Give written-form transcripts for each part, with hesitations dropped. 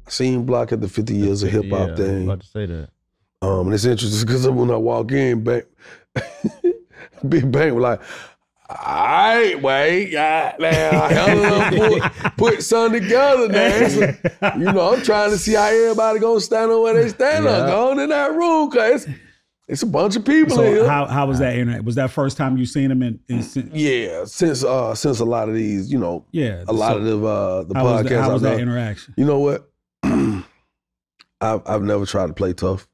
I seen Block at the 50 years of hip hop I was thing. about to say that. And it's interesting because when I walk in, Big Bang was like, all right, wait, put something together now. So, I'm trying to see how everybody gonna stand on where they stand on. Go in that room, cause it's a bunch of people in here. How was that internet? Was that first time you seen him in Yeah, since a lot of these, a lot of the podcasts. How was that interaction? You know what? I've never tried to play tough.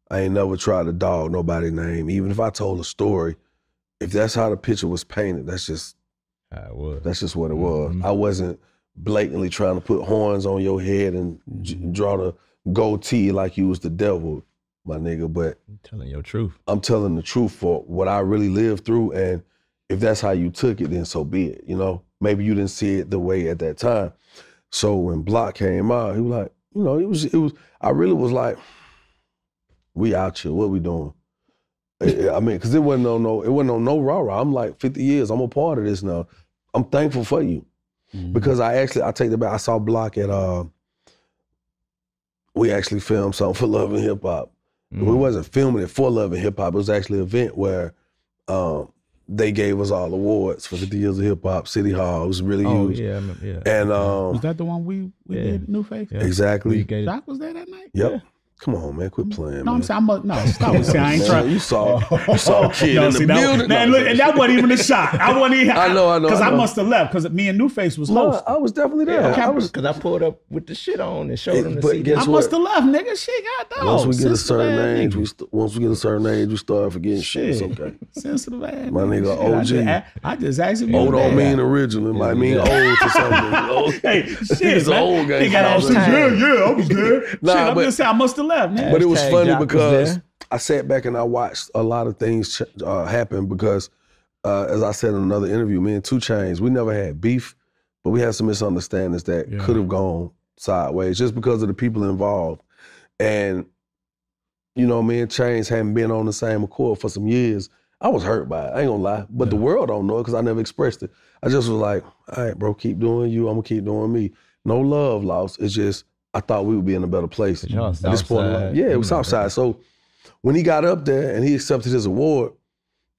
I ain't never tried to dog nobody's name. Even if I told a story, if that's how the picture was painted, that's just how it was. That's just what it was. I wasn't blatantly trying to put horns on your head and draw the goatee like you was the devil, my nigga. But I'm telling your truth. I'm telling the truth for what I really lived through. And if that's how you took it, then so be it. Maybe you didn't see it the way at that time. So when Block came out, he was like, it was. I really was like, we out here. What we doing? I mean, because it wasn't on no rah-rah. I'm like 50 years. I'm a part of this now. I'm thankful for you because I take it back. I saw Block at we actually filmed something for Love and Hip Hop. We wasn't filming it for Love and Hip Hop. It was actually an event where they gave us all awards for 50 years of hip hop. City Hall. It was really huge. Yeah, I remember, yeah. And was that the one we did New Face? Yeah. Exactly. Joc was there that night. Yep. Yeah. Come on, man, quit playing. No, man. stop with saying I ain't trying. You saw a kid in the building. Man, look, and that wasn't even a shot. I wasn't even. I know. Because I must have left because me and New Face was hosting. I was definitely there. Yeah, because I pulled up with the shit on and showed them the CD. I must have left, nigga. Shit, goddamn. Once we get a certain age, we start forgetting shit. It's okay. Sensitive ass. My nigga OG. I just asked him. Old don't mean original. It might mean old to something. Hey, shit, it's an old guy. Yeah, I was there. Shit, I'm just saying I must have left, man. But it was funny because I sat back and I watched a lot of things happen because, as I said in another interview, me and 2 Chainz, we never had beef, but we had some misunderstandings that could have gone sideways just because of the people involved. And, me and Chainz hadn't been on the same accord for some years. I was hurt by it, I ain't gonna lie, but the world don't know it because I never expressed it. I just was like, all right, bro, keep doing you, I'm gonna keep doing me. No love lost, it's just, I thought we would be in a better place at this point in life. Yeah, it was Southside. So when he got up there and he accepted his award,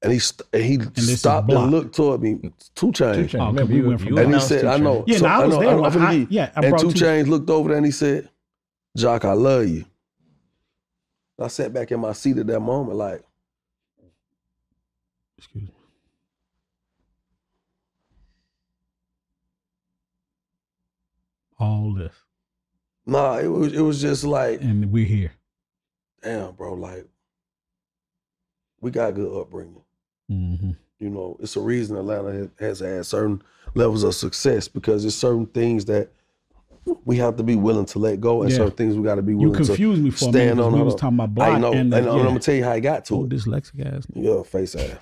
and he stopped and looked toward me, 2 Chainz. Oh, we went from and he said, I know. Yeah, so, I was there. And 2 Chainz looked over there and he said, Joc, I love you. I sat back in my seat at that moment like, excuse me. All this. Nah, it was just like, and we're here. Damn, bro, like, we got good upbringing. It's a reason Atlanta has had certain levels of success because there's certain things that we have to be willing to let go and certain things we got to be willing to stand on. You confused me for a minute we was talking about Block. I know, and I'm going to tell you how I got to it. Dyslexic ass. Yeah, face ass.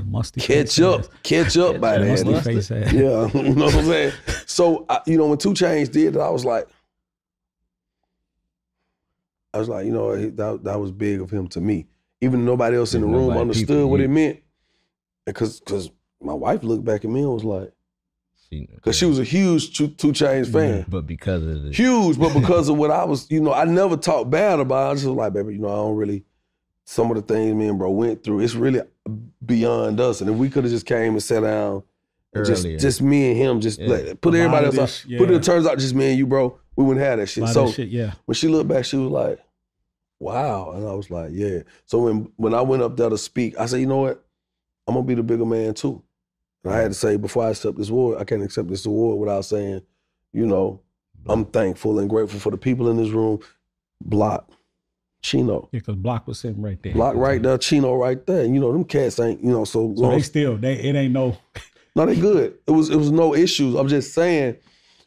Musty catch up by that. Musty face ass. Yeah, you know what I'm saying? So, when 2 Chainz did it, I was like, that was big of him to me. Even nobody else in the room understood what it meant. Because my wife looked back at me and was like, because she was a huge 2 Chainz fan. But because of it. Huge, but because of what I was, I never talked bad about it. I just was like, baby, I don't really, some of the things me and bro went through, it's really beyond us. And if we could have just came and sat down, and just me and him, just put everybody else out. Put it turns out just me and you, bro, we wouldn't have that shit. So when she looked back, she was like, wow. And I was like, yeah. So when I went up there to speak, I said, you know what? I'm gonna be the bigger man too. And I had to say, before I accept this award, I can't accept this award without saying, I'm thankful and grateful for the people in this room. Block, Chino. Yeah, because Block was sitting right there. Block right there, Chino right there. And them cats ain't, so it ain't no. No, they good. It was no issues. I'm just saying,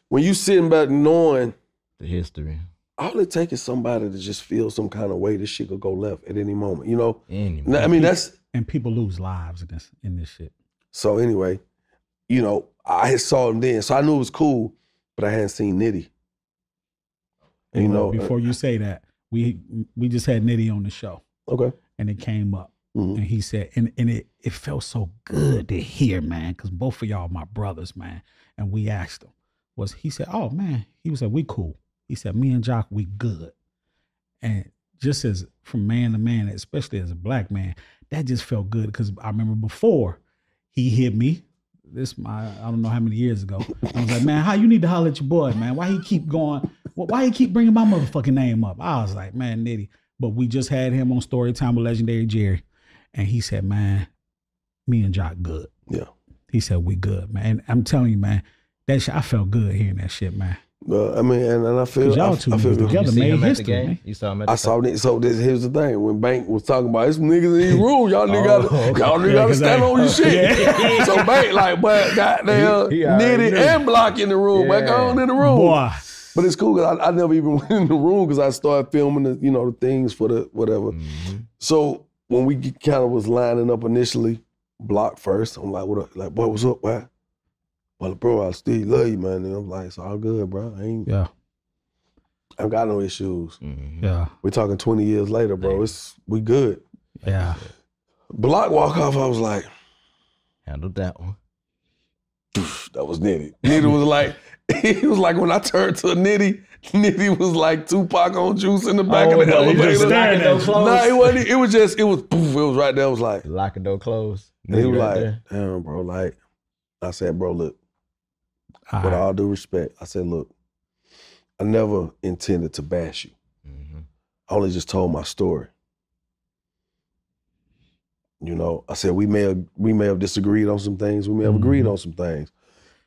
when you sitting back knowing the history, all it takes is somebody to just feel some kind of way this shit could go left at any moment, I mean, that's... And people lose lives in this shit. So anyway, I had saw him then, so I knew it was cool, but I hadn't seen Nitty. And, before you say that, we just had Nitty on the show. Okay. And it came up. And he said, and it felt so good to hear, man, because both of y'all are my brothers, man. And we asked him, was he said, "Oh man," he was like, "We cool." He said, "Me and Joc, we good." And just as from man to man, especially as a black man, that just felt good because I remember before he hit me. I don't know how many years ago. I was like, "Man, how you need to holler at your boy, man? Why he keep going? Why he keep bringing my motherfucking name up?" I was like, "Man, Nitty." But we just had him on Storytime with legendary Jerry, and he said, "Man, me and Joc good." Yeah. He said, "We good, man." And I'm telling you, man, that shit, I felt good hearing that shit, man. I mean, and I feel y'all two together made history, man. You saw him at the game? So here's the thing: when Bank was talking about it's niggas in these room, y'all niggas gotta stand on your shit. Yeah. So Bank but goddamn Nitty and Block in the room, back on in the room. Boy. But it's cool because I never even went in the room because I started filming the things for the whatever. Mm-hmm. So when we kind of was lining up initially, Block first, I'm like, "What up?" Like, "Boy, what's up, man?" "Well, bro, I still love you, man." And I'm like, "It's all good, bro. I've got no issues." Mm-hmm. Yeah. We're talking 20 years later, bro. We good. Yeah. Block walk off, I was like, handled that one. That was Nitty. Nitty was like, he was like when I turned to Nitty was like Tupac on Juice in the back of the elevator. Nah, it wasn't. It was poof. It was right there. It was like lock and door closed. And he was like, "Damn, bro." Like, I said, "Bro, look, with all due respect," I said, "Look, I never intended to bash you. Mm-hmm. I only just told my story. I said we may have disagreed on some things. We may have agreed on some things.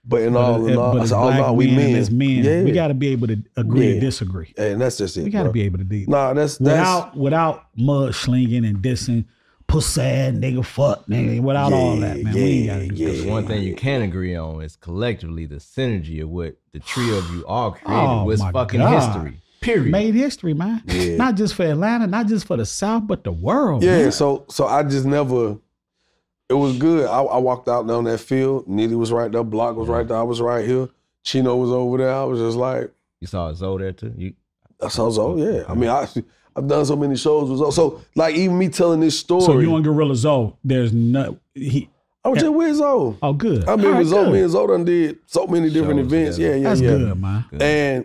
But in all, I said, we men. As men, we got to be able to agree to disagree. And that's just it. We got to be able to do. Nah, that's without mud slinging and dissing, pussy nigga, fuck nigga, without all that, man. We ain't got to do that. One thing you can agree on is collectively the synergy of what the trio of you all created was fucking history. Period. Made history, man. Yeah. Not just for Atlanta, not just for the South, but the world. Yeah. Man. So I just never. It was good. I walked out down that field. Nitty was right there. Block was right there. I was right here. Chino was over there. I was just like. You saw Zoe there too? I saw Zoe, yeah. I mean, I've done so many shows with Zoe. So, like, even me telling this story. So you and Gorilla Zoe, there's no. I was just with Zoe. Oh, good. I mean, with Zoe, me and Zoe done did so many different events. Together. Yeah. That's good, man. Good. And,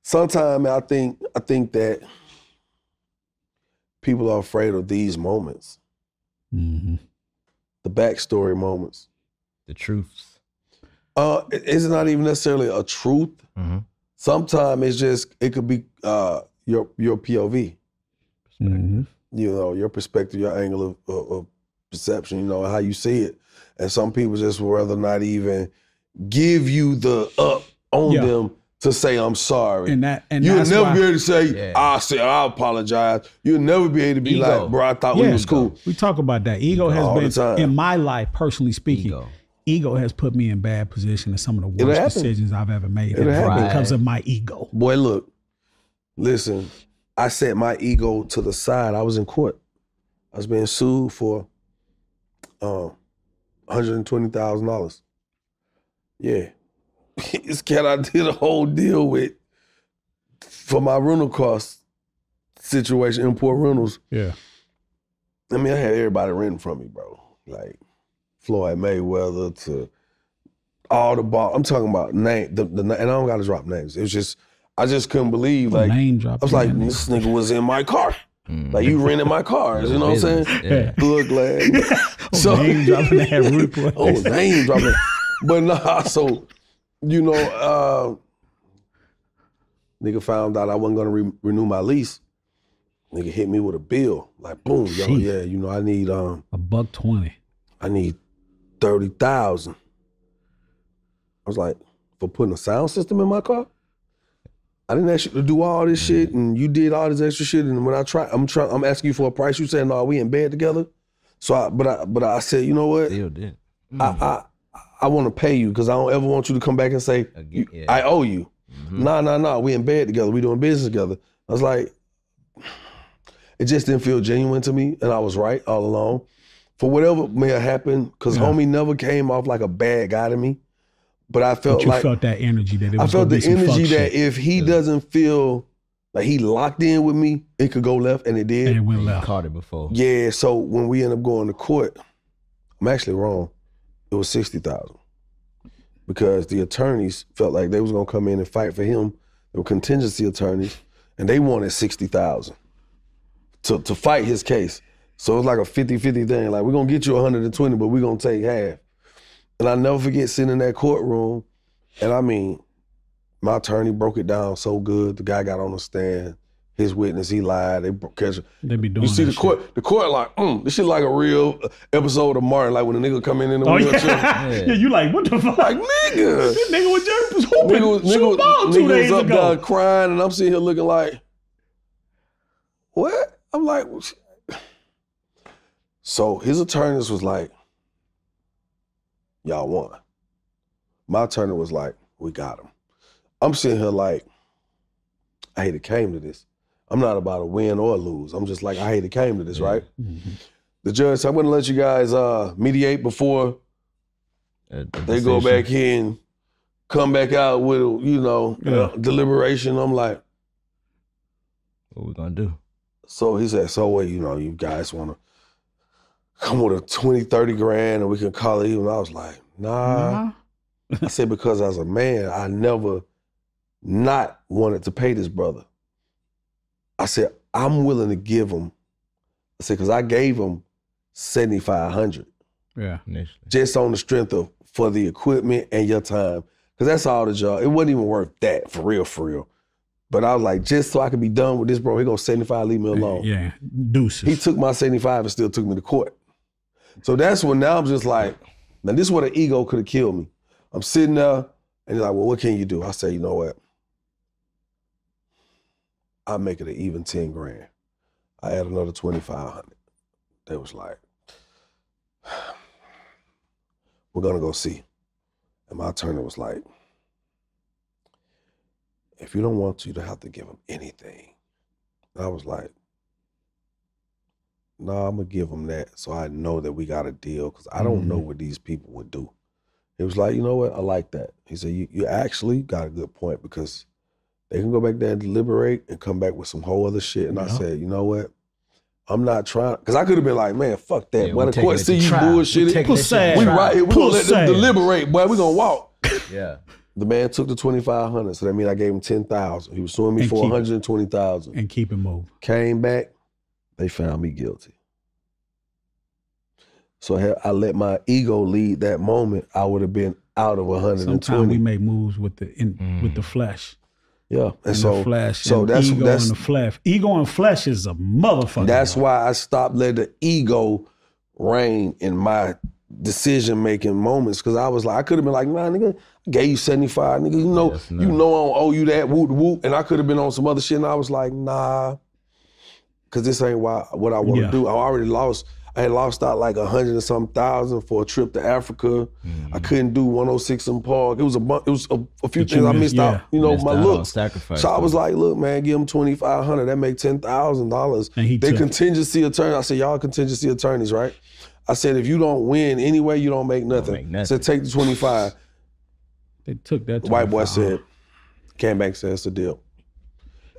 sometimes I think that people are afraid of these moments. Mm-hmm. The backstory moments. The truths. It's not even necessarily a truth. Mm-hmm. Sometimes it could be your POV. Mm-hmm. Your perspective, your angle of perception, how you see it. And some people just would rather not even give you the up on them to say I'm sorry. And you'll never be able to say, I apologize. You'll never be able to be like, bro, I thought we was cool. We talk about that. Ego has been, in my life, personally speaking, ego has put me in bad position in some of the worst decisions I've ever made because of my ego. Boy, look, listen, I set my ego to the side. I was in court. I was being sued for $120,000. Yeah. This cat I did a whole deal with for my rental cost situation, import rentals. Yeah. I mean, I had everybody renting from me, bro. Like Floyd Mayweather to all the ball. I'm talking about name, and I don't got to drop names. It was just, I just couldn't believe, like, name drop. I was like, this nigga was in my car. Like, you rented my cars, you know what I'm saying? Yeah. Look, lad. So name dropping that replay. Name dropping. But nah, so, nigga found out I wasn't gonna renew my lease. Nigga hit me with a bill. Like, boom, yo, yeah, I need $120. I need 30,000. I was like, for putting a sound system in my car? I didn't ask you to do all this shit, and you did all this extra shit. And when I'm asking you for a price. You said, no, we in bed together. So, I said, you know what? Still did. I want to pay you because I don't ever want you to come back and say, I owe you. Mm-hmm. Nah, we in bed together. We doing business together. I was like, it just didn't feel genuine to me, and I was right all along. For whatever may have happened, because homie never came off like a bad guy to me. But I felt you felt that energy that it was. I felt the energy that if he doesn't feel like he locked in with me, it could go left, and it did. And it went left. Caught it before. Yeah. So when we ended up going to court, I'm actually wrong. It was 60,000. because the attorneys felt like they was gonna come in and fight for him. They were contingency attorneys, and they wanted $60,000 to fight his case. So it was like a 50-50 thing. Like, we're gonna get you 120, but we're gonna take half. And I never forget sitting in that courtroom, and I mean, my attorney broke it down so good. The guy got on the stand. His witness, he lied. They be doing. You see the court. The court like, this shit like a real episode of Martin. Like when the nigga come in the wheelchair. Yeah, you like, what the fuck? Like, nigga. This nigga was hooping. Shoot ball 2 days up ago. there crying, and I'm sitting here looking like, what? I'm like, so his attorneys was like, y'all won. My attorney was like, we got him. I'm sitting here like, I hate it came to this. I'm not about to win or lose. I'm just like, I hate it came to this, right? Mm-hmm. The judge said, I'm gonna let you guys mediate before they go back here and come back out with, deliberation. I'm like, what we gonna do? So he said, so what, you guys wanna come with a 20, 30 grand and we can call it even? I was like, nah. I said, because as a man, I never not wanted to pay this brother. I said, I'm willing to give him. I said, because I gave him $7,500. Yeah, initially. Just on the strength of for the equipment and your time. Because that's all the job. It wasn't even worth that, for real. But I was like, just so I could be done with this, bro, he gonna 75, leave me alone. Yeah, deuces. He took my 75 and still took me to court. So that's when now I'm just like, now this is what an ego could have killed me. I'm sitting there and he's like, well, what can you do? I say, you know what? I'll make it an even 10 grand. I add another 2,500. They was like, we're gonna go see. And my attorney was like, if you don't want to, you don't have to give him anything. And I was like, no, I'm gonna give him that so I know that we got a deal, because I don't know what these people would do. He was like, you know what, I like that. He said, you actually got a good point, because they can go back there and deliberate and come back with some whole other shit. And I said, you know what? I'm not trying, because I could have been like, man, fuck that. Boy, the court see you bullshitting. We right here, we gonna let them deliberate, boy, we gonna walk. Yeah. The man took the 2,500, so that means I gave him 10,000. He was suing me for 120,000. And keep it moving. Came back, they found me guilty. So I let my ego lead that moment, I would have been out of 120. Sometimes we make moves with the flesh. Yeah, and so the flesh, so and that's ego and the flesh. Ego and flesh is a motherfucker. That's why I stopped letting the ego reign in my decision making moments, because I was like, I could have been like, nah, nigga, I gave you 75, nigga. You know I don't owe you that, whoop whoop, and I could have been on some other shit, and I was like, nah, because this ain't what I want to do. I had lost out like 100 and some thousand for a trip to Africa. I couldn't do 106 in Park. It was a few things I missed out. My looks. So I was like, look, man, give them 2,500. That make $10,000. They contingency attorney. I said, y'all contingency attorneys, right? I said, if you don't win anyway, you don't make nothing. I said, take the 25. They took that. The white boy said, came back and said, it's a deal.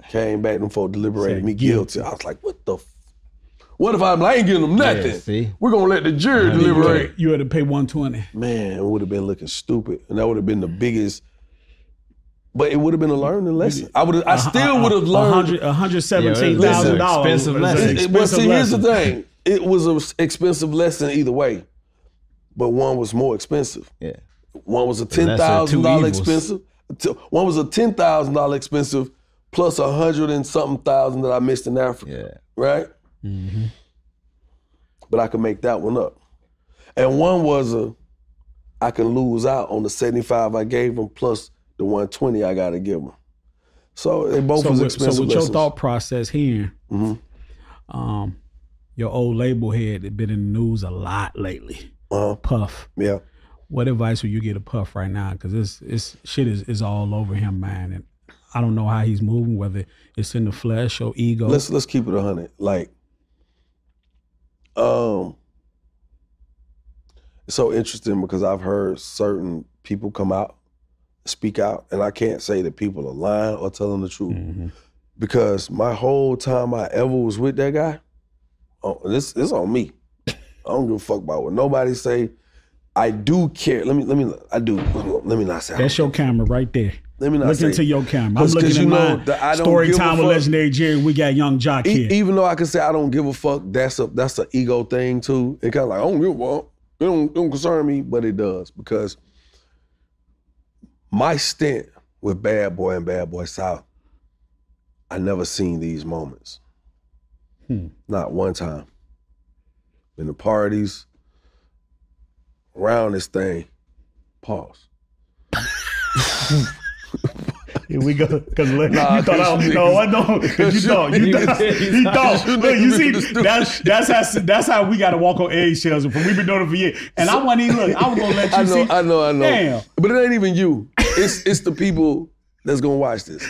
Came back and folk deliberated me guilty. I was like, what the what if I ain't giving them nothing? Yeah, see? We're gonna let the jury deliberate. You had to pay 120. Man, it would have been looking stupid, and that would have been the biggest. But it would have been a learning lesson. I still would have learned $117,000. Expensive lesson. But see, here's the thing: it was an expensive lesson either way, but one was more expensive. Yeah, one was a $10,000 expensive. One was a $10,000 expensive plus 100 and something thousand that I missed in Africa. Yeah, right. Mm-hmm. But I could make that one up. And one was I can lose out on the 75 I gave them plus the 120 I got to give them. So they both was expensive. So with lessons. your thought process here, your old label head had been in the news a lot lately. Puff. Yeah. What advice would you get to Puff right now? Because this shit is all over him, man. And I don't know how he's moving, whether it's in the flesh or ego. Let's keep it 100. Like, it's so interesting because I've heard certain people come out, speak out, and I can't say that people are lying or telling the truth. Mm-hmm. Because my whole time I ever was with that guy, this is on me. I don't give a fuck about what nobody say. I do care. Let me not say. That's your camera right there. Let me not look say. into your camera. I'm looking at mine. Storytime with Legendary Jerry. We got Yung Joc here. Even though I can say I don't give a fuck, that's an ego thing too. It kind of like I don't give a fuck. It don't concern me, but it does because my stint with Bad Boy and Bad Boy South, I never seen these moments. Not one time. In the parties, around this thing, pause. Here we go. Because you thought I don't know. I know. Because you thought. He thought. Look, you see, that's how we got to walk on eggshells. We've been doing it for years. And I wasn't even look. I was gonna let you see. I know. Damn. But it ain't even you. It's the people that's gonna watch this.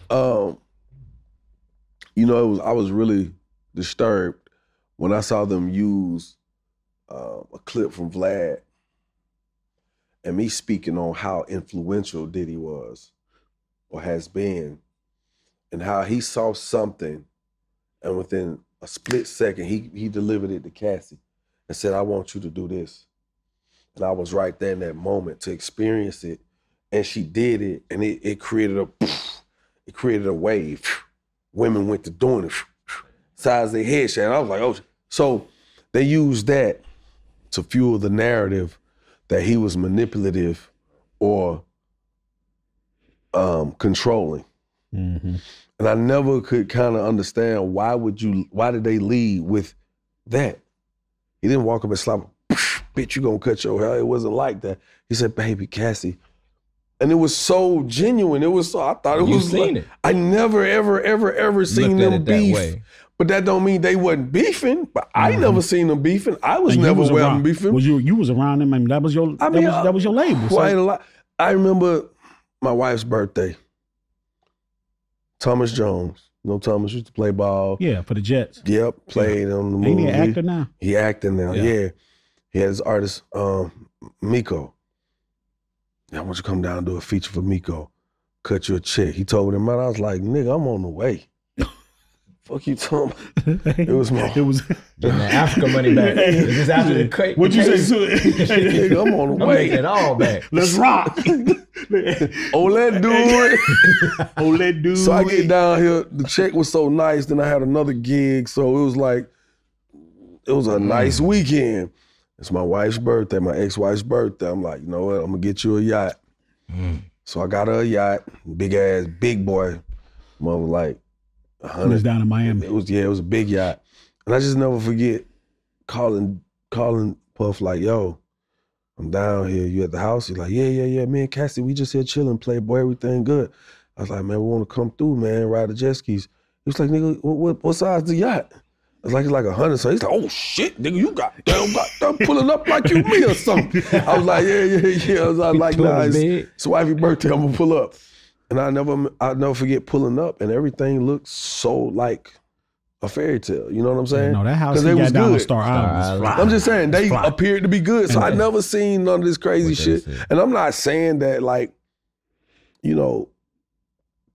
I was really disturbed when I saw them use a clip from Vlad and me speaking on how influential Diddy was or has been and how he saw something and within a split second he delivered it to Cassie and said, I want you to do this. And I was right there in that moment to experience it. And she did it and it created a wave. Women went to doing it. Size their head shake. And I was like, oh. So they used that to fuel the narrative that he was manipulative or controlling. Mm-hmm. And I never could kind of understand why did they lead with that? He didn't walk up and slap, bitch, you gonna cut your hair. It wasn't like that. He said, baby, Cassie. And it was so genuine. It was so, I thought it was seen like, it. I never, ever seen them beef. But that don't mean they wasn't beefing. But I never seen them beefing. I was never with them beefing. You was around them. I mean, that was your label. Quite a lot. I remember my wife's birthday. Thomas Jones. You know Thomas used to play ball. Yeah, for the Jets. Yep, played on the movie. Ain't he an actor now? He acting now, yeah. He had his artist, Miko. I want you to come down and do a feature for Miko. Cut you a check. He told me that, man, I was like, nigga, I'm on the way. Fuck you, Tom. It was getting the Africa money back. It's just after the cut. What'd you say? Nigga, I'm on the way. I'm it all back. Let's rock. Let do it. So I get down here. The check was so nice. Then I had another gig. So it was like, it was a nice weekend. It's my wife's birthday, my ex-wife's birthday. I'm like, you know what? I'm gonna get you a yacht. So I got her a yacht, big ass, big boy. Mother like 100. It was down in Miami. It was a big yacht. And I just never forget calling Puff like, yo, I'm down here. You at the house? He's like, yeah. Me and Cassie, we just here chilling, Playboy, everything good. I was like, man, we want to come through, man, ride the jet skis. He was like, nigga, what size the yacht? It's like 100. So he's like, oh shit, nigga, you got pulling up like you me or something. I was like, yeah. I was like, nah, it's wifey birthday, I'm gonna pull up. And I'll never forget pulling up, and everything looked so like a fairy tale. You know what I'm saying? No, that house he got down on Star Island. I'm just saying they appeared to be good. So I never seen none of this crazy shit. And I'm not saying that like, you know,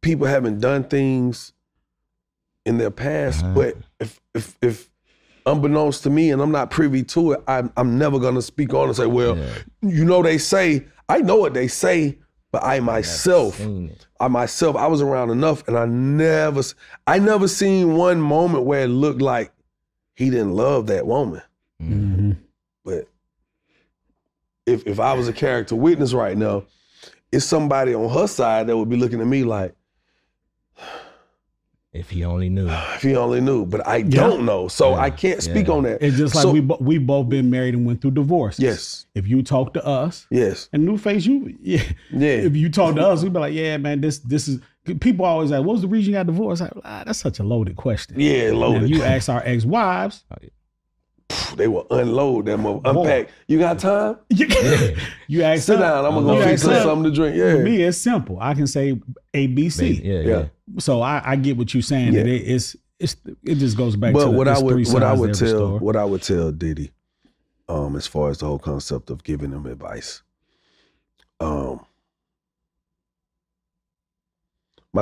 people haven't done things in their past, but if unbeknownst to me and I'm not privy to it, I'm never gonna speak on and say, well, you know, they say, I know what they say, but I myself, I was around enough and I never seen one moment where it looked like he didn't love that woman. Mm-hmm. But if I was a character witness right now, it's somebody on her side that would be looking at me like, if he only knew. But I don't know, so I can't speak on that. It's just like we both been married and went through divorce. Yes. If you talk to us, yes. And new face, if you talk to us, we'd be like, yeah, man, this is. People always like, what was the reason you got divorced? That's such a loaded question. Yeah, loaded. Now, you ask our ex-wives. They will unload that mother, unpack. You got time? You ask sit down. I'm gonna go fix something to drink. Yeah. For me, it's simple. I can say A, B, C. Yeah. So I get what you're saying. Yeah. It just goes back to what I would tell Diddy, as far as the whole concept of giving him advice. My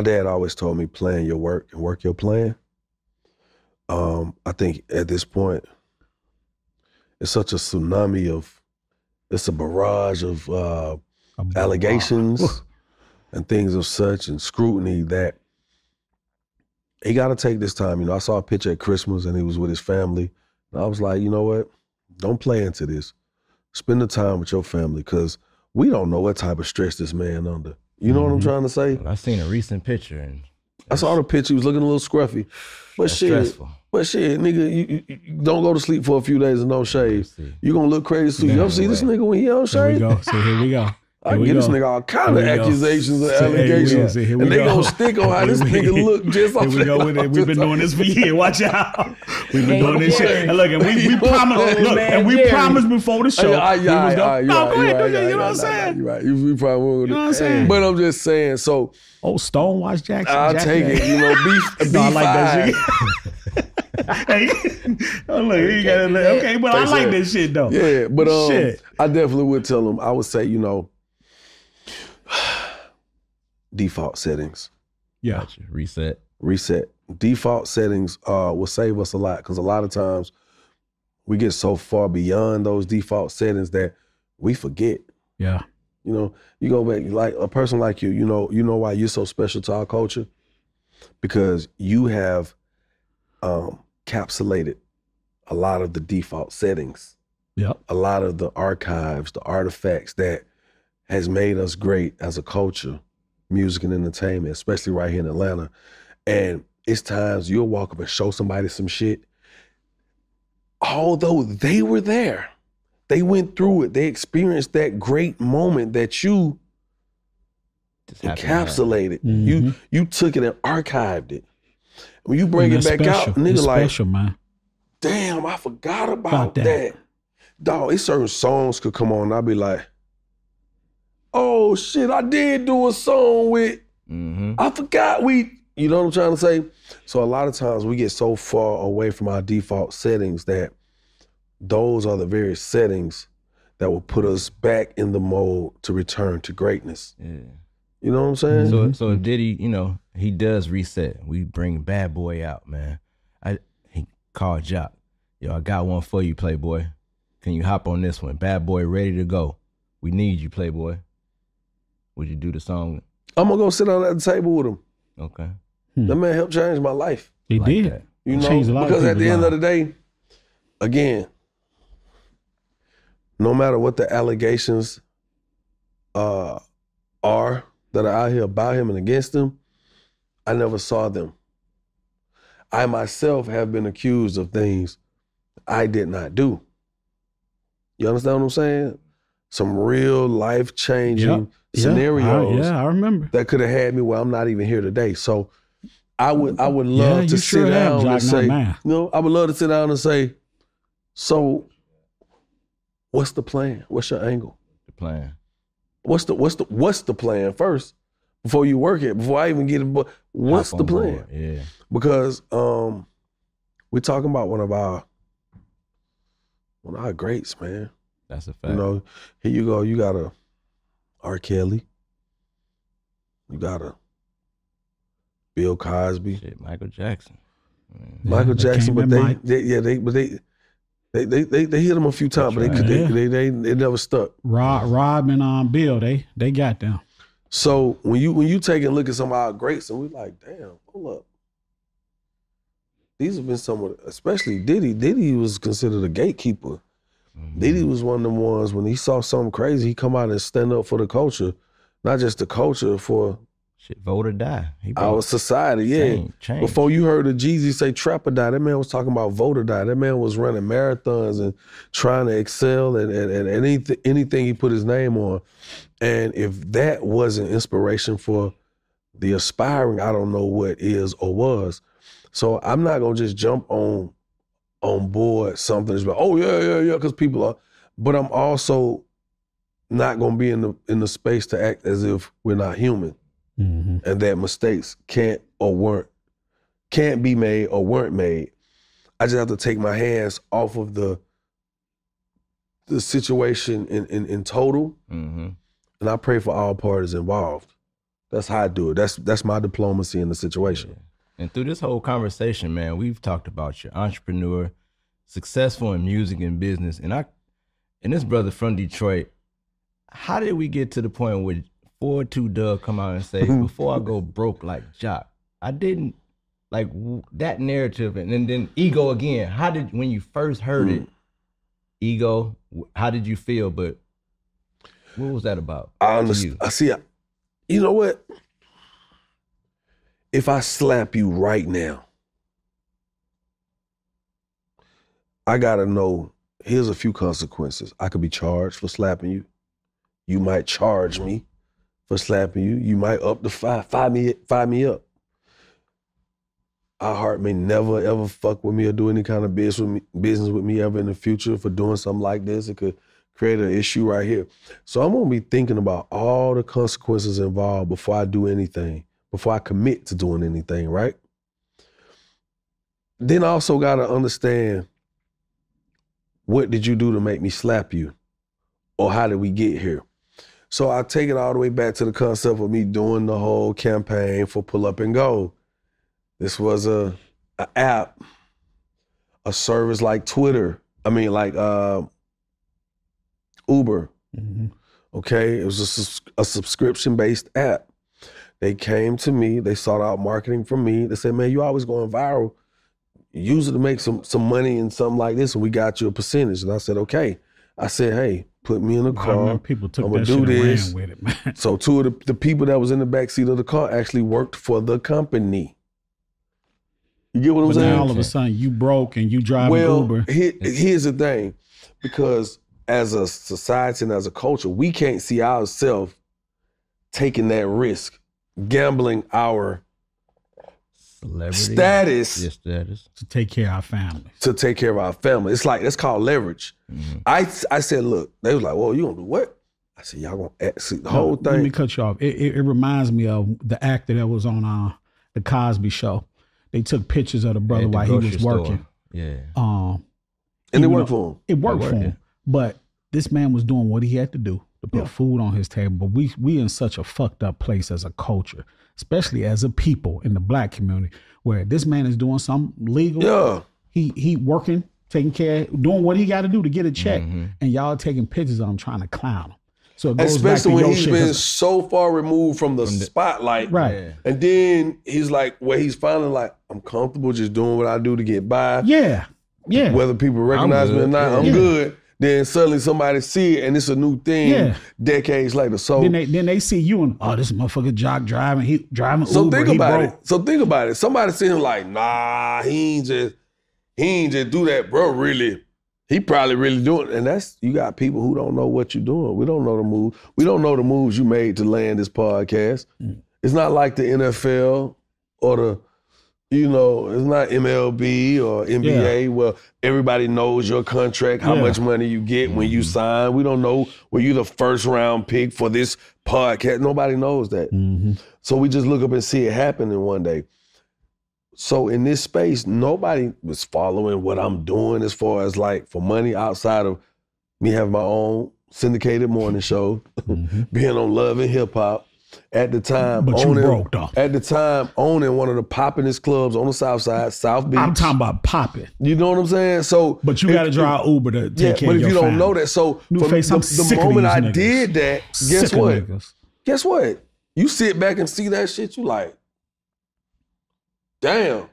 dad always told me, plan your work and work your plan. I think at this point, it's such a tsunami of it's a barrage of allegations and things of such and scrutiny that he got to take this time. You know, I saw a picture at Christmas and he was with his family. And I was like, you know what? Don't play into this. Spend the time with your family because we don't know what type of stress this man under. You know what I'm trying to say? I seen a recent picture and I saw the picture. He was looking a little scruffy. But stressful. Nigga, you don't go to sleep for a few days and don't shave. You gonna look crazy too. You don't see this nigga when he don't shave? Here we go. So here we go. I get this nigga all kind of accusations and allegations. And they gonna stick on how this nigga look just off. Here we go with it. We've been doing this for years. Watch out. We've been doing this shit. And look, and we promised. Look, and we promised before the show. Go ahead. You know what I'm saying? You're right. You probably won't. You know what I'm saying? But I'm just saying. So, Stonewatch Jackson. I'll take it. You know, beef. I like that shit. Hey, look, you gotta look. Okay, but I like this shit though. Yeah, but I definitely would tell him. I would say, you know, default settings. Yeah. Gotcha. Reset. Default settings will save us a lot because a lot of times we get so far beyond those default settings that we forget. Yeah. You know, you go back, like a person like you know why you're so special to our culture? Because you have encapsulated a lot of the default settings. Yep. A lot of the archives, the artifacts that has made us great as a culture, music and entertainment, especially right here in Atlanta. And it's times you'll walk up and show somebody some shit. Although they were there, they went through it, they experienced that great moment that you encapsulated. Mm-hmm. You took it and archived it. When you bring it back out, nigga, special, man. Damn, I forgot about that. Dog, it's certain songs could come on and I'll be like, oh shit, I did do a song with, I forgot you know what I'm trying to say? So a lot of times we get so far away from our default settings that those are the very settings that will put us back in the mode to return to greatness. Yeah. You know what I'm saying? So if Diddy, you know, he does reset. We bring Bad Boy out, man. He called Joc. Yo, I got one for you, Playboy. Can you hop on this one? Bad Boy ready to go. We need you, Playboy. Would you do the song? I'm gonna go sit down at the table with him. Okay. That man helped change my life. He did. That. You know, because at the end of the day, again, no matter what the allegations are that are out here about him and against him, I never saw them. I myself have been accused of things I did not do. You understand what I'm saying? Some real life-changing scenarios. I remember. That could have had me where I'm not even here today. So I would love to sit down and say, I would love to sit down and say, so what's the plan? What's your angle? The plan. What's the plan first before you work it? Before I even get it, what's the plan? Board. Yeah. Because we're talking about one of our greats, man. That's a fact. You know, here you go. You got a R. Kelly. You got a Bill Cosby. Shit, Michael Jackson. Michael Jackson, but they hit him a few times, but they never stuck. Rob and Bill, they got them. So when you take and look at some of our greats, and we like, damn, hold up. These have been some, especially Diddy. Diddy was considered a gatekeeper. Diddy was one of them ones when he saw something crazy, he come out and stand up for the culture, not just the culture, for shit, vote or die. Our society, change. Before you heard of Jeezy say trap or die, that man was talking about vote or die. That man was running marathons and trying to excel and anything he put his name on. And if that wasn't inspiration for the aspiring, I don't know what is or was. So I'm not gonna just jump on board something that's like, oh yeah, because people are, but I'm also not gonna be in the space to act as if we're not human. And that mistakes can't be made or weren't made. I just have to take my hands off of the situation in total, and I pray for all parties involved. That's how I do it. That's my diplomacy in the situation. Yeah. And through this whole conversation, man, we've talked about your entrepreneur, successful in music and business, and And this brother from Detroit, how did we get to the point where 4-2 Doug come out and say, before I go broke like Joc, I didn't like that narrative, and then Ego again. How did, when you first heard it, Ego, how did you feel? But what was that about? I understand. I see. You know what? If I slap you right now, I gotta know, here's a few consequences. I could be charged for slapping you. You might charge me for slapping you. You might up the fire me up. Our heart may never ever fuck with me or do any kind of business with me ever in the future for doing something like this. It could create an issue right here. So I'm gonna be thinking about all the consequences involved before I do anything, before I commit to doing anything, right? Then I also gotta understand, what did you do to make me slap you? Or how did we get here? So I take it all the way back to the concept of me doing the whole campaign for Pull Up and Go. This was a app, a service like Twitter. I mean, like Uber. Okay, it was a subscription-based app. They came to me, they sought out marketing from me. They said, man, you always going viral. Use it to make some money and something like this, and we got you a percentage. And I said, okay. I said, hey, put me in the car. People took I'm that gonna do shit and this. ran with it, man. So two of the people that was in the backseat of the car actually worked for the company. You get what I'm saying? Now all of a sudden you broke and you driving Uber. Here's the thing, because as a society and as a culture, we can't see ourselves taking that risk, gambling our status to take care of our family. It's like, that's called leverage. I said, look, they was like, well, you gonna do what? I said, y'all gonna see the whole thing. Let me cut you off. It reminds me of the actor that was on the Cosby Show. They took pictures of the brother while he was working. Yeah. And it worked for him. It worked for him. But this man was doing what he had to do to put food on his table. But we in such a fucked up place as a culture, especially as a people in the black community, where this man is doing something legal. Yeah. He working, taking care, doing what he got to do to get a check, and y'all taking pictures of him trying to clown him. So it goes especially back to when he's shit, been so far removed from the spotlight. Right. And then he's like, where he's finally like, I'm comfortable just doing what I do to get by. Yeah. Whether people recognize me or not, I'm good. Then suddenly somebody see it and it's a new thing decades later. So then they see you and, this motherfucker Joc driving Uber. So think about it. Somebody see him like, nah, he ain't just do that, bro, really. He probably really doing it. And that's, you got people who don't know what you're doing. We don't know the move. We don't know the moves you made to land this podcast. It's not like the NFL or the, it's not MLB or NBA where everybody knows your contract, how much money you get when you sign. We don't know, were you the first round pick for this podcast? Nobody knows that. So we just look up and see it happening one day. So in this space, nobody was following what I'm doing as far as like for money outside of me having my own syndicated morning show, being on Love and Hip Hop. At the time, owning one of the poppin'est clubs on the South Side, South Beach. I'm talking about popping. You know what I'm saying? So, but you got to drive Uber to take care of your family. But if you don't know that, so the moment I did that, guess what? You sit back and see that shit, you like, damn,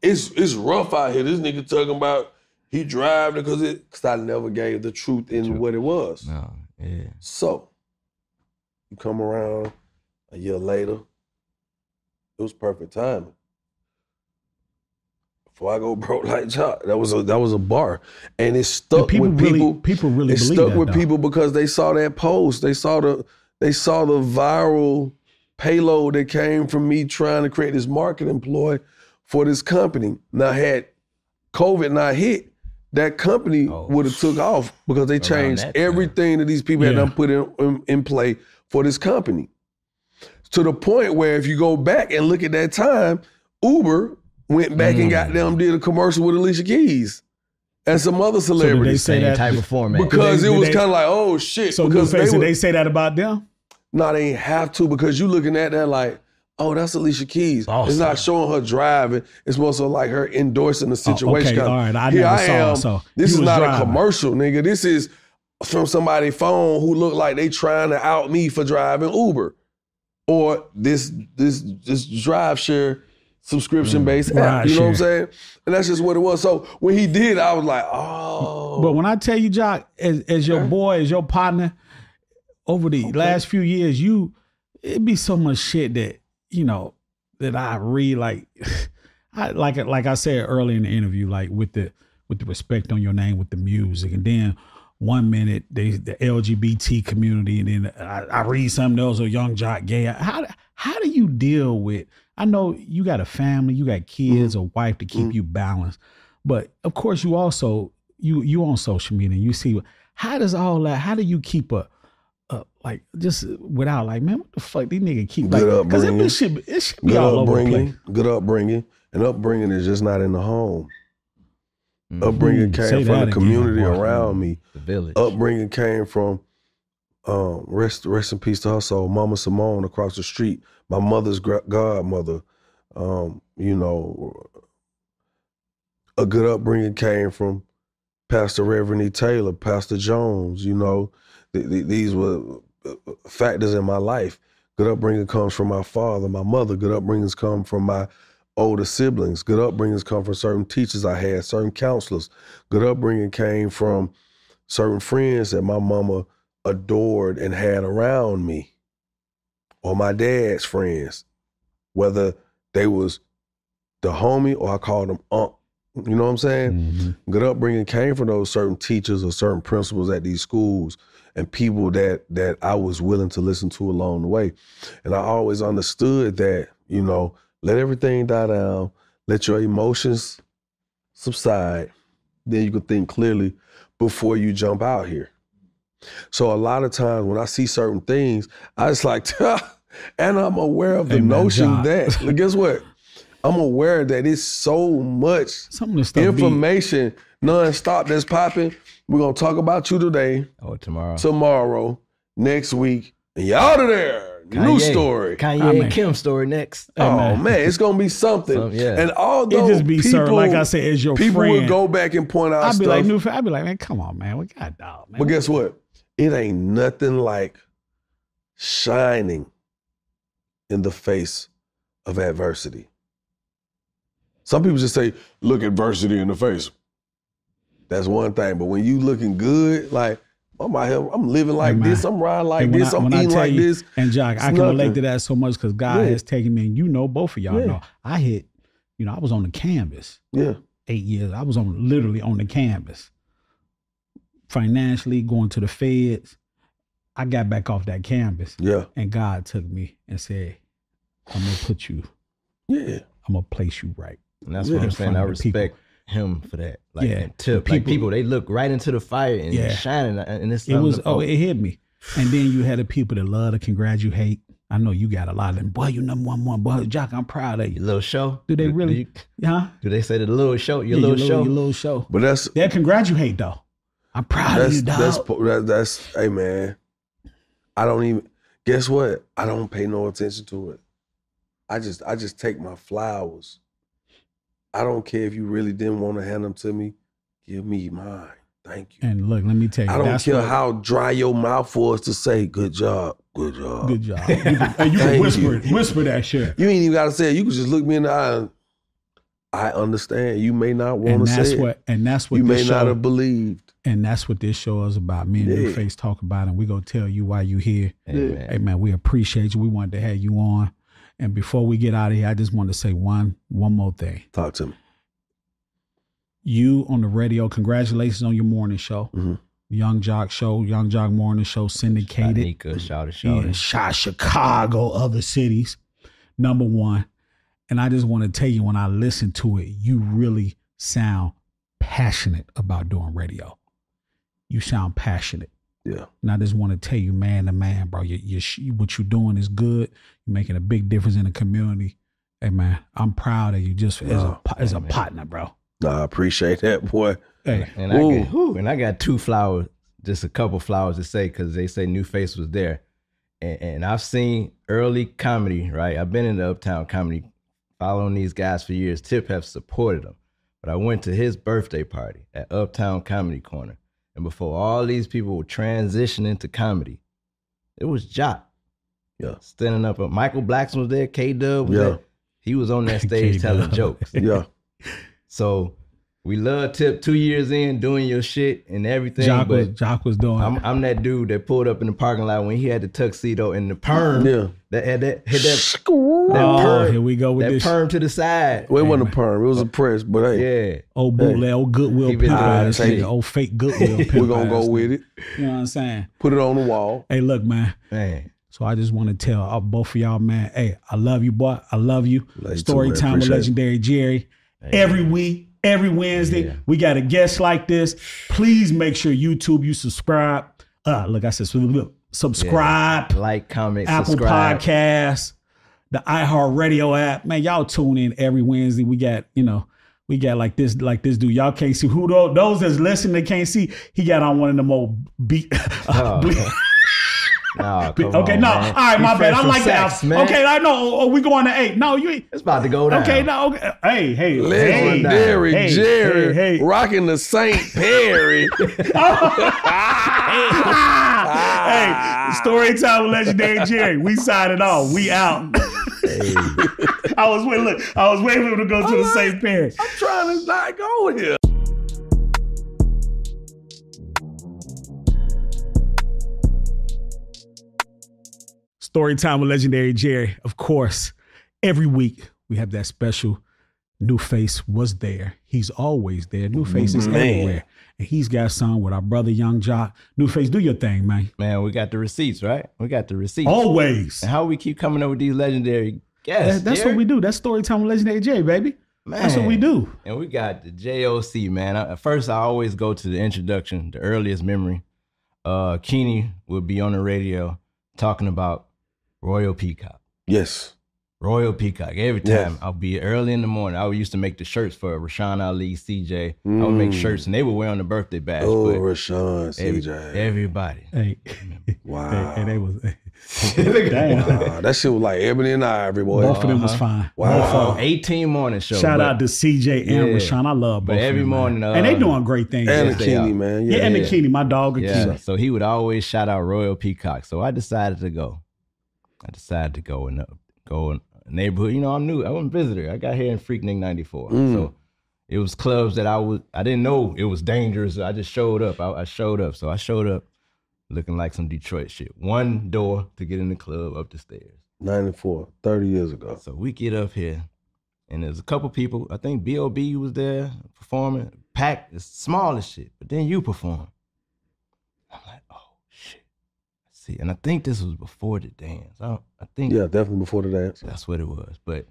it's rough out here. This nigga talking about he driving because I never gave the truth in what it was. No, yeah. So you come around a year later, it was perfect timing. Before I go broke like Joc, that was a bar, and it stuck with people. People really it believe stuck that, with people because they saw that post. They saw the viral payload that came from me trying to create this marketing ploy for this company. Now, had COVID not hit, that company would have took off because they changed everything that these people had done put in play for this company. To the point where if you go back and look at that time, Uber went back and got them did a commercial with Alicia Keys and some other celebrities. So did they say that type of format? Because it was kind of like, oh shit. So because did they say that about them? No, they ain't have to, because you looking at that like, oh, that's Alicia Keys. Awesome. It's not showing her driving. It's more so like her endorsing the situation. Okay, all right. I Here never I saw am. it, so this is not driving. a commercial, nigga. This is from somebody's phone who look like they trying to out me for driving Uber or this drive share subscription-based app. You know what I'm saying? And that's just what it was. So when he did, I was like, oh. But when I tell you, Joc, as your boy, as your partner, over the last few years, it'd be so much shit that, you know, that I read, like I said earlier in the interview, like with the respect on your name, with the music, and then 1 minute the LGBT community, and then I read something else, or Yung Joc gay. How do you deal with? I know you got a family, you got kids, a wife to keep you balanced, but of course you also you on social media, and you see how does all that? How do you keep like just without like, man, what the fuck these niggas keep like? Because it should be all over the place. Good upbringing, and upbringing is just not in the home. Upbringing came from the community around me. The village. Upbringing came from rest in peace to her soul, Mama Simone across the street, my mother's godmother. You know, a good upbringing came from Pastor Reverend E. Taylor, Pastor Jones. You know, these were factors in my life. Good upbringing comes from my father, my mother. Good upbringings come from my older siblings. Good upbringings come from certain teachers I had, certain counselors. Good upbringing came from certain friends that my mama adored and had around me, or my dad's friends, whether they was the homie or I called them unc. You know what I'm saying? Mm-hmm. Good upbringing came from those certain teachers or certain principals at these schools and people that I was willing to listen to along the way. And I always understood that, you know, let everything die down, let your emotions subside, then you can think clearly before you jump out here. So a lot of times when I see certain things, I just like, and I'm aware of the notion that, guess what? I'm aware that it's so much information nonstop that's popping. We're going to talk about you today. Oh, tomorrow. Tomorrow, next week, and you out of there. New story. Kanye and Kim story next. Oh, man, it's going to be something. Yeah. And although it just be people, like I said, as your people friend, would go back and point out I'd be stuff. I'd be like, man, come on, man. We got dog, man. But guess what? It ain't nothing like shining in the face of adversity. Some people just say, look adversity in the face. That's one thing. But when you looking good, like, I'm out here, I'm living like this, I'm riding like this, I'm eating like this. And Joc, I can relate to that so much because God has taken me, and you know, both of y'all know, I hit, you know, I was on the canvas. 8 years. I was literally on the canvas. Financially, going to the feds. I got back off that canvas. And God took me and said, I'm going to put you, I'm going to place you right. And that's what I'm saying. I respect him for that. Like, people, they look right into the fire and shining. And it was, it hit me. And then you had the people that love to congratulate. I know you got a lot of them. Boy, you number one. Boy, Joc, I'm proud of you. Your little show. Do they really? Do they say the little show? Your little show. Your little show. But they'll congratulate though. I'm proud of you, dog. That's, hey man, I don't even, guess what? I don't pay no attention to it. I just take my flowers. I don't care if you really didn't want to hand them to me. Give me mine. Thank you. And look, let me tell you. I don't care how dry your mouth was to say, good job, good job. Good job. You can whisper that shit. You ain't even got to say it. You can just look me in the eye and I understand. You may not want to say it. And that's what you may not have believed. And that's what this show is about. Me and Newface talk about it, and we're going to tell you why you here. Hey, man, we appreciate you. We wanted to have you on. And before we get out of here, I just want to say one more thing. Talk to me. You on the radio, congratulations on your morning show. Mm-hmm. Yung Joc show, Yung Joc morning show, syndicated. Shot Chicago, other cities. Number one. And I just want to tell you, when I listen to it, you really sound passionate about doing radio. You sound passionate. Yeah. And I just want to tell you, man to man, bro, what you're doing is good. You're making a big difference in the community. Hey, man, I'm proud of you just as a partner, bro. No, I appreciate that, boy. Hey. And I got two flowers, just a couple flowers to say, because they say Newface was there. And I've seen early comedy, right? I've been in the Uptown comedy, following these guys for years. Tip have supported them. But I went to his birthday party at Uptown Comedy Corner. and before all these people were transitioning to comedy, it was Joc. Yeah. Standing up. Michael Blackson was there. K-Dub was there. He was on that stage telling jokes. Yeah. So we love Tip 2 years in doing your shit and everything. Joc was doing. I'm that dude that pulled up in the parking lot when he had the tuxedo and the perm. Yeah. That had that perm. Here we go with this. Perm to the side. Well, it wasn't a perm. It was a press, but hey. Yeah. Old bootleg, old Goodwill pimp. Old fake Goodwill pimp. We're going to go with it. You know what I'm saying? Put it on the wall. Hey, look, man. So I just want to tell both of y'all, man, hey, I love you, boy. I love you. Storytime with Legendary Jerry. Every week, every Wednesday, we got a guest like this. Please make sure YouTube, you subscribe. Look, I said subscribe. Like, comment, Apple subscribe. Podcasts, the iHeartRadio app. Man, y'all tune in every Wednesday. We got, like this dude. Y'all can't see who those that's listening, they can't see. He got on one of them old No, okay, on, no. Man. All right, my bad. I like that. Okay, I know. Oh, we going to 8. No, you ain't. It's about to go down. Okay, no. Okay. Hey. Legendary Jerry. Hey. Rocking the St. Perry. Hey, Storytime with Legendary Jerry. We signing off. We out. Hey. I was waiting for him to go to the St. Perry. I'm trying to not go here. Storytime with Legendary Jerry. Of course, every week we have that special New Face was there. He's always there. New Face is everywhere. And he's got a song with our brother Yung Joc. New Face, do your thing, man. Man, we got the receipts, right? We got the receipts. Always. And how we keep coming up with these legendary guests. That's what we do. That's Storytime with Legendary Jerry, baby. Man. That's what we do. And we got the JOC, man. First, I always go to the introduction, the earliest memory. Keeney would be on the radio talking about Royal Peacock. Yes. Royal Peacock. Every time I'll be early in the morning. I used to make the shirts for Rashawn Ali, CJ. I would make shirts and they would wear on the birthday bash. Oh, Rashawn, CJ. Everybody. Hey. Wow. And they was damn. Wow. That shit was like ebony and ivory, boy. Both of them was fine. Wow. 18 morning show. Shout out to CJ and Rashawn. I love both of them. Every morning. And they doing great things. And Akini, man. Yeah, and Akini, my dog Akini. So he would always shout out Royal Peacock. So I decided to go. In a neighborhood. You know, I'm new. I wasn't a visitor. I got here in Freaknik 94. So it was clubs that I didn't know it was dangerous. I just showed up. I showed up. So I showed up looking like some Detroit shit. One door to get in the club up the stairs. 94, 30 years ago. So we get up here and there's a couple people. I think B.O.B. was there performing. Packed, it's small as shit. But then you perform. I'm like, oh. See, and I think this was before the dance. I think definitely before the dance. That's what it was. But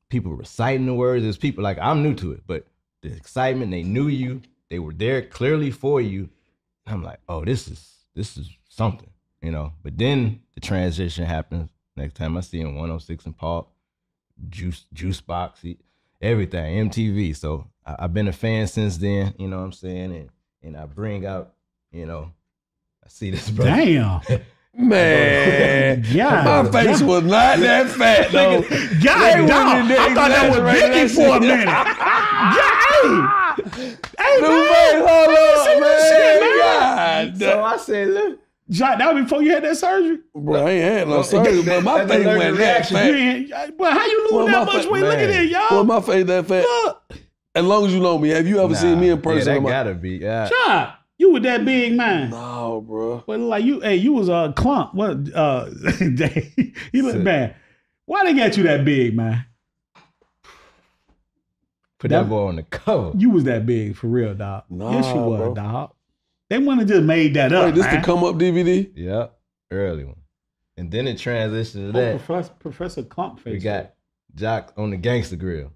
people reciting the words. There's people like I'm new to it, but the excitement, they knew you, they were there clearly for you. I'm like, oh, this is something, you know. But then the transition happens. Next time I see him 106 and Park, Juice Box, everything, MTV. So I've been a fan since then. You know what I'm saying? And I bring out, you know. I see this, bro. Damn. Man, my face was not that fat, though. God, dog. I thought that was Biggie for a minute. Hey, man. Hold on, man. So I said, look. John, that was before you had that surgery? Bro, I ain't had no surgery, but my face went that fat. But how you lose that much weight? Look at it, y'all. Well, my face that fat. Look. As long as you know me, have you ever seen me in person? Yeah, that gotta be. Yeah. John. You was that big, man. No, bro. But like you was a clump. What? You look bad. Why they got you that big, man? Put that boy on the cover. You was that big for real, dog. Nah, yes, you was, bro. dog. They wouldn't have just made that up. Wait, this the come up DVD? Yeah, early one. And then it transitioned to that. Professor Clump face. We got Joc on the Gangster Grill.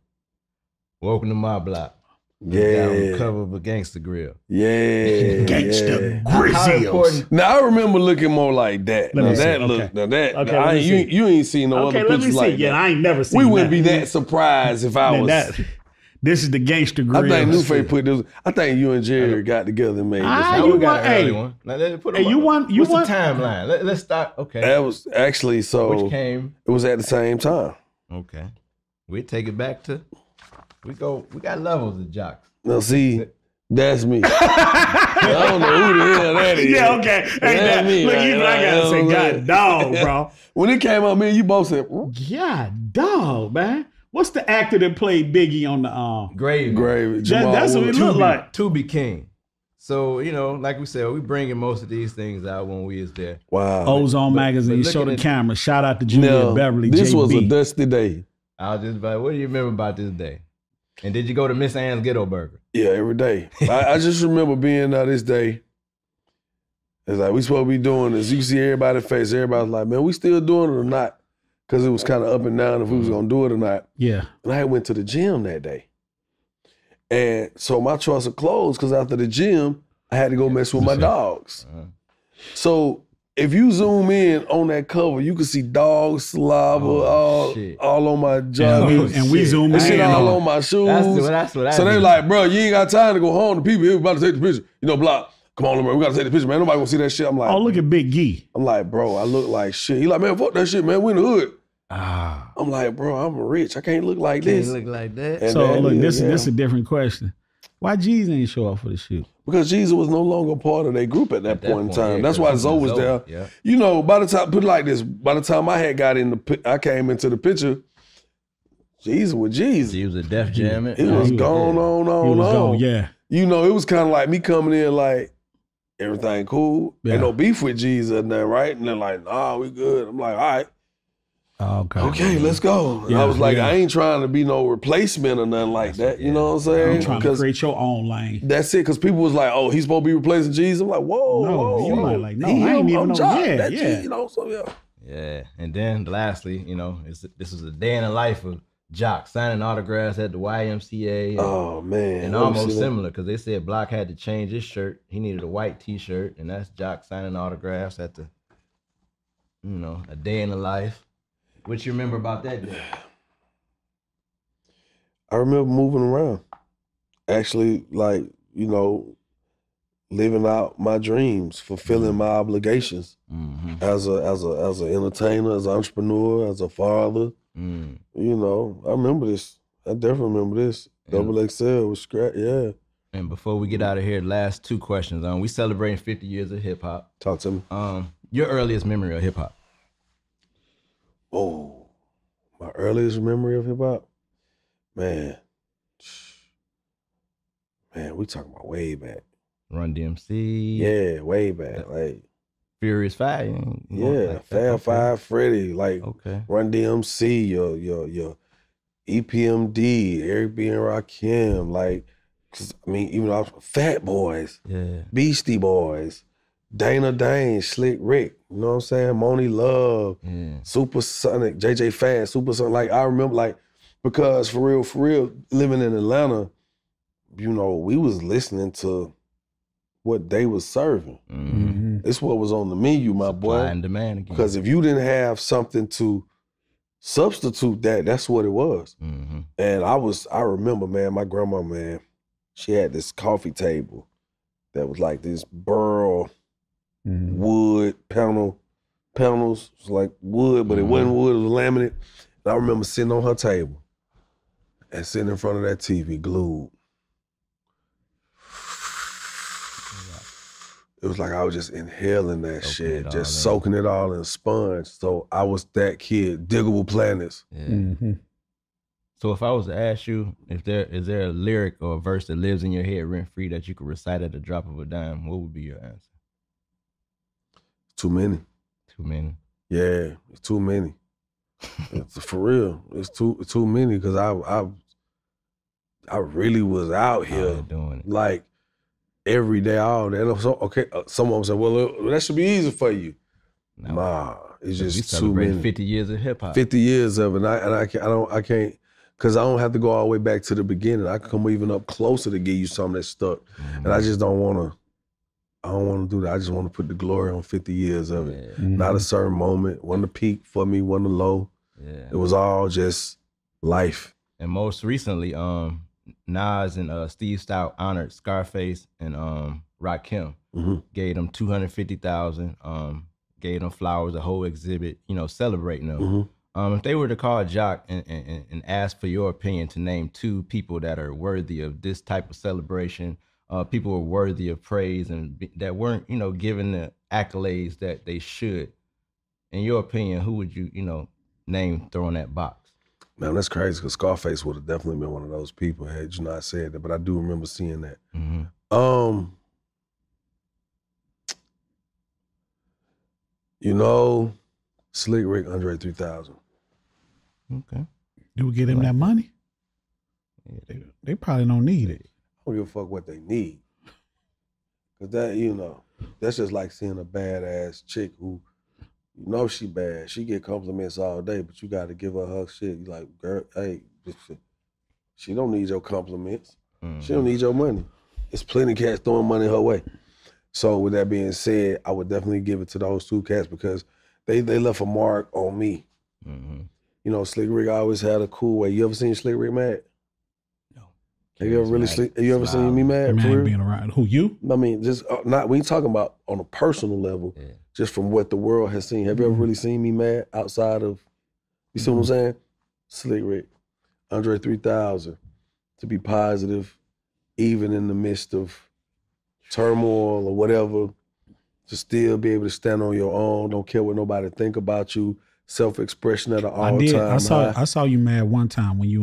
Welcome to my block. Yeah. On the cover of a Gangster Grill. Yeah. Gangster Grizzles. Now I remember looking more like that. Let me see. Okay. You ain't seen no other pictures like that. Yeah, I ain't never seen We wouldn't be that surprised if I was. This is the Gangster Grill. I think Newface put this. I think you and Jerry got together and made this. You got an early one. Let's put you want What's the timeline? Let's start. Okay. That was actually so. Which came? It was at the same time. Okay. We take it back to. We got levels of Jocs. Now see, That's me. I don't know who the hell that is. Yeah, okay. Hey, me, look, right? even I gotta say, God dog, bro. When it came out, me and you both said, God dog, man. What's the actor that played Biggie on the Gravy. That's what it looked like. Tubi King. So, you know, like we said, we bringing most of these things out when we is there. Wow. Ozone Magazine, show the camera. Shout out to Juliet Beverly, This JB. was a dusty day. I was just about, what do you remember about this day? And did you go to Miss Ann's Ghetto Burger? Yeah, every day. I just remember being there this day. It's like, we supposed to be doing this. You can see everybody's face. Everybody's like, man, we still doing it or not? Because it was kind of up and down if we was going to do it or not. Yeah. And I went to the gym that day. And so my choice of clothes, because after the gym, I had to go mess with my dogs. So if you zoom in on that cover, you can see dog saliva all on my joggers. And we zoom in. Shit all on my shoes. That's what I so they like, bro, you ain't got time to go home. The people here about to take the picture. You know, block. Come on, bro, we got to take the picture, man. Nobody gonna see that shit. I'm like, oh, look at Big Gee. I'm like, bro, I look like shit. He like, man, fuck that shit, man. We in the hood. Ah. I'm like, bro, I'm rich. I can't look like this. Can't look like that. And so look, this is a different question. Why G's ain't show up for the shoot? Because Jesus was no longer part of their group at that point in time. Yeah, that's why Zoe was there. Yeah. You know, by the time, put it like this, by the time I came into the picture, Jesus was Jesus. He was a Def Jam. It was gone on. Yeah. You know, it was kind of like me coming in like, everything cool. Yeah. Ain't no beef with Jesus and that, right? And they're like, nah, we good. I'm like, all right. Okay, let's go. And I was like, I ain't trying to be no replacement or nothing like that. You know what I'm saying? I'm trying to create your own lane. That's it, because people was like, oh, he's supposed to be replacing Jesus. I'm like, whoa. You might like, no, I ain't even know. Yeah. You know, so yeah. Yeah, and then lastly, you know, this is a day in the life of Joc signing autographs at the YMCA. Oh, man. And almost similar, because they said Block had to change his shirt. He needed a white T-shirt, and that's Joc signing autographs at the, you know, a day in the life. What you remember about that day? I remember moving around. Actually, like, you know, living out my dreams, fulfilling my obligations as an entertainer, as an entrepreneur, as a father. You know, I remember this. I definitely remember this. Double XL was scratch, yeah. And before we get out of here, last two questions. We celebrating 50 years of hip hop. Talk to me. Your earliest memory of hip hop? Oh, my earliest memory of hip hop? Man, we talking about way back. Run DMC. Yeah, way back. Like Furious Five. Yeah, Fab Five, Freddy, like Run DMC, your EPMD, Eric B. and Rakim, like, 'cause, I mean, even Fat Boys, Beastie Boys, Dana Dane, Slick Rick, you know what I'm saying? Moni Love, Supersonic, JJ Fast, Supersonic. Like, I remember, like, because for real, living in Atlanta, you know, we was listening to what they was serving. It's what was on the menu, my boy. Supply and demand again. Because if you didn't have something to substitute that, that's what it was. And I remember, man, my grandma, man, she had this coffee table that was like this burl wood panels. It was like wood, but it wasn't wood, it was laminate. And I remember sitting on her table and sitting in front of that TV glued. It was like I was just inhaling that shit, just soaking it all in a sponge. So I was that kid, Diggable Planets. So if I was to ask you, is there a lyric or a verse that lives in your head rent-free that you could recite at the drop of a dime, what would be your answer? Too many. Too many? Yeah, it's too many. It's, for real, it's too many, because I really was out here doing it. Like every day, all day. So, okay, someone said, well, that should be easy for you. No. Nah, it's just too celebrating many. 50 years of hip hop. 50 years of it, and I can't, because I don't have to go all the way back to the beginning. I can come even up closer to give you something that's stuck, and I just don't want to. I don't want to do that. I just want to put the glory on 50 years of it. Not a certain moment. One the peak for me, one the low. It was all just life. And most recently, Nas and Steve Stout honored Scarface and Rakim. Gave them $250,000. Gave them flowers, a whole exhibit. You know, celebrating them. If they were to call Joc and ask for your opinion to name two people that are worthy of this type of celebration, people were worthy of praise and that weren't, given the accolades that they should. In your opinion, who would you, name, throw in that box? Man, that's crazy because Scarface would have definitely been one of those people had you not said that, but I do remember seeing that. Slick Rick, Andre 3000. Okay. You would get him that money? Yeah, they probably don't need it. I don't give a fuck what they need. Cause that, that's just like seeing a badass chick who, she bad. She get compliments all day, but you got to give her shit. You like, girl, hey, she don't need your compliments. She don't need your money. There's plenty of cats throwing money her way. So with that being said, I would definitely give it to those two cats because they left a mark on me. Slick Rick always had a cool way. You ever seen Slick Rick mad? No. Have you ever seen me mad? Man being around. Who, you? I mean, just not, we ain't talking about on a personal level, just from what the world has seen. Have you ever really seen me mad outside of, you see what I'm saying? Slick Rick, Andre 3000, to be positive, even in the midst of turmoil or whatever, to still be able to stand on your own, don't care what nobody think about you, self-expression at an all-time high. I saw you mad one time when you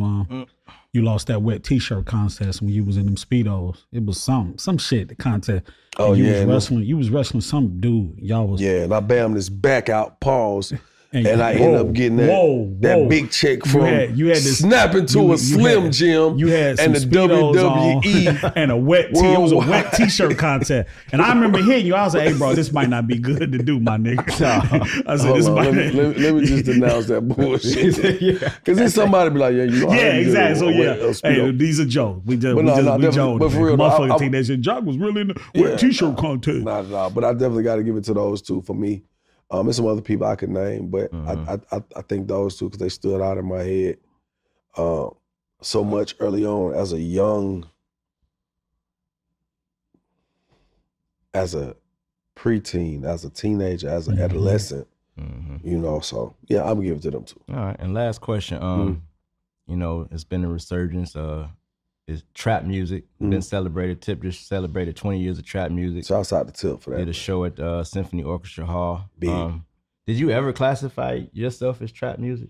lost that wet t-shirt contest when you was in them Speedos. It was some shit, the contest. Oh, and yeah. You was wrestling some dude. Y'all was. Yeah, and I bammed his back out, pause. And I ended up getting that big check from snapping to a Slim Jim you had and the WWE. And it was a wet t-shirt contest. And I remember hearing you, I was like, hey, bro, this might not be good to do, my nigga. I said, let me just announce that bullshit. Because then somebody be like, exactly. So, hey, these are jokes. We joked. But for real, motherfucker think that shit. Joc was really in the wet t-shirt contest. Nah, but I definitely got to give it to those two for me. There's some other people I could name, but I think those two because they stood out in my head so much early on as a preteen, as a teenager, as an adolescent, so yeah, I'm gonna give it to them too. All right, and last question, it's been a resurgence is trap music. Been celebrated. Tip just celebrated 20 years of trap music. Shouts out to Tip for that. Did a show at Symphony Orchestra Hall. Big. Did you ever classify yourself as trap music?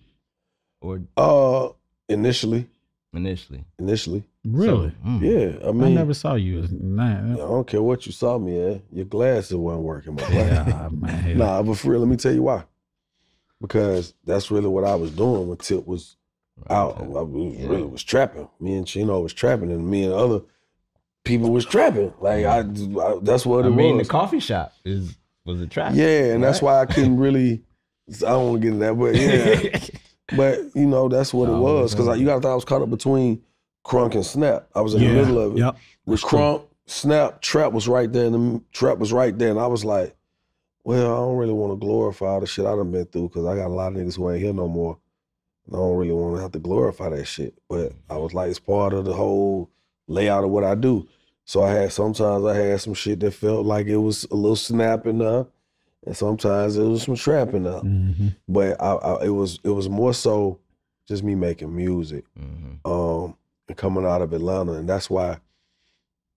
Or initially. Really? Yeah. I mean, I never saw you as I don't care what you saw me at. Your glasses weren't working, my boy. Yeah, man. Nah, but for real, let me tell you why. Because that's really what I was doing when Tip was out. I was trapping. Me and Chino was trapping, and me and other people was trapping. Like that's what it was. I mean, the coffee shop was a trap. Yeah, and that's why I couldn't really. I don't want to get into that, but yeah. But that's what it was. Because you got to think I was caught up between Crunk and Snap. I was in the middle of it. Yep. With Crunk, Snap, Trap was right there, and I was like, well, I don't really want to glorify all the shit I done been through because I got a lot of niggas who ain't here no more. I don't really want to have to glorify that shit. But I was like, it's part of the whole layout of what I do. So sometimes I had some shit that felt like it was a little snapping up, and sometimes it was some trapping up. But it was more so just me making music and coming out of Atlanta. And that's why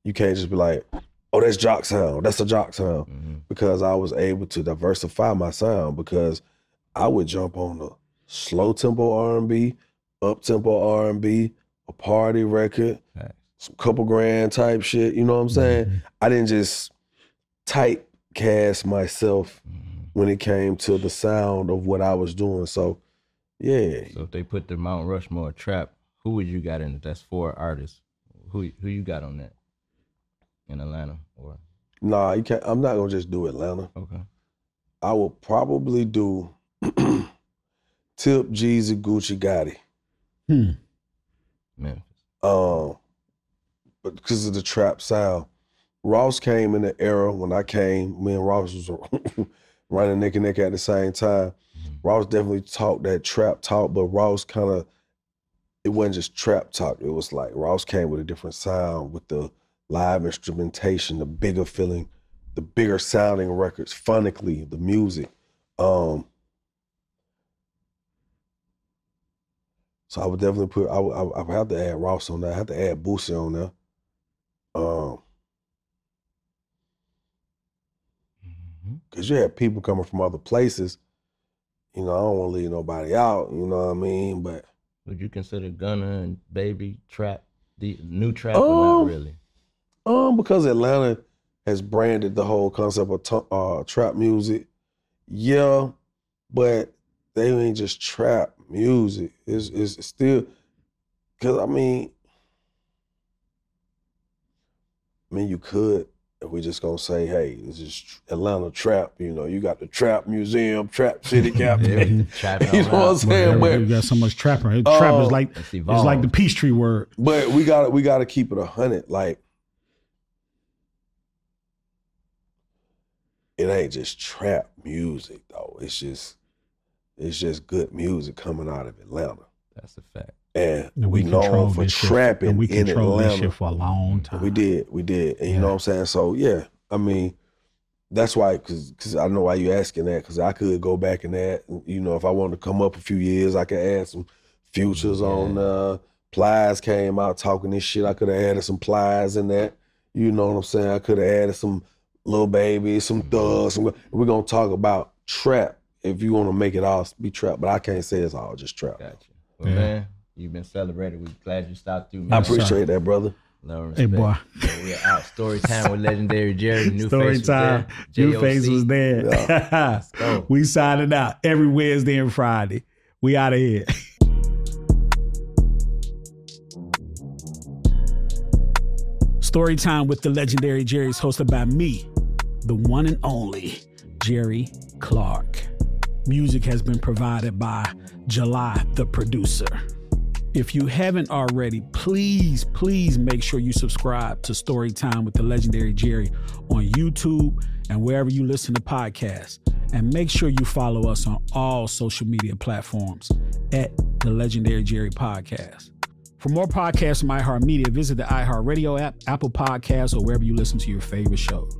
you can't just be like, oh, that's Joc sound. That's a Joc sound. Because I was able to diversify my sound because I would jump on the slow tempo R&B, up tempo R&B, a party record, some couple grand type shit. You know what I'm saying? I didn't just typecast myself when it came to the sound of what I was doing. So, yeah. So if they put the Mount Rushmore trap, who would you got in it? That's 4 artists. Who you got on that in Atlanta? Or nah, you can't. I'm not gonna just do Atlanta. Okay. I will probably do Tip, Jeezy, Gucci, Gotti. Memphis. But because of the trap sound, Ross came in the era when I came. Me and Ross was running neck and neck at the same time. Ross definitely talked that trap talk, but Ross it wasn't just trap talk. It was like Ross came with a different sound with the live instrumentation, the bigger feeling, the bigger sounding records, phonically, the music. So I would definitely I would have to add Ross on there. I have to add Boosie on there. because you had people coming from other places. You know, I don't want to leave nobody out. You know what I mean? But would you consider Gunna and Baby trap, the new trap, or not really? Because Atlanta has branded the whole concept of trap music. Yeah, but they ain't just trap music. It's still, because I mean, you could, if we just gonna say, hey, this is Atlanta trap, you know, you got the trap museum, trap city capital. You know what I'm saying? But you got so much trapper. Trap is like, it's like the Peachtree word. But we gotta keep it 100. Like, it ain't just trap music though. It's just good music coming out of Atlanta. That's a fact. And we known for trapping in Atlanta. We controlled this shit for a long time. We did. And you know what I'm saying? So yeah, I mean, that's why, cause I know why you asking that, cause I could go back in that. You know, if I wanted to come up a few years, I could add some Futures on. Plies came out talking this shit. I could have added some Plies in that. You know what I'm saying? I could have added some Lil Baby, some Thugs. We're gonna talk about trap if you want to make it all be trap, but I can't say it's all just trap. Gotcha. Well, man, you've been celebrated. We're glad you stopped through, man. I appreciate that, brother. Hey, boy. We're out. Storytime with legendary Jerry. New Face was there. New Face was there. Yeah. Let's go. We signing out every Wednesday and Friday. We out of here. Storytime with the legendary Jerry is hosted by me, the one and only Jerry Clark. Music has been provided by July, the producer. If you haven't already, please make sure you subscribe to Storytime with the legendary Jerry on YouTube and wherever you listen to podcasts. And make sure you follow us on all social media platforms at the Legendary Jerry Podcast. For more podcasts from iHeartMedia, visit the iHeartRadio app, Apple Podcasts, or wherever you listen to your favorite shows.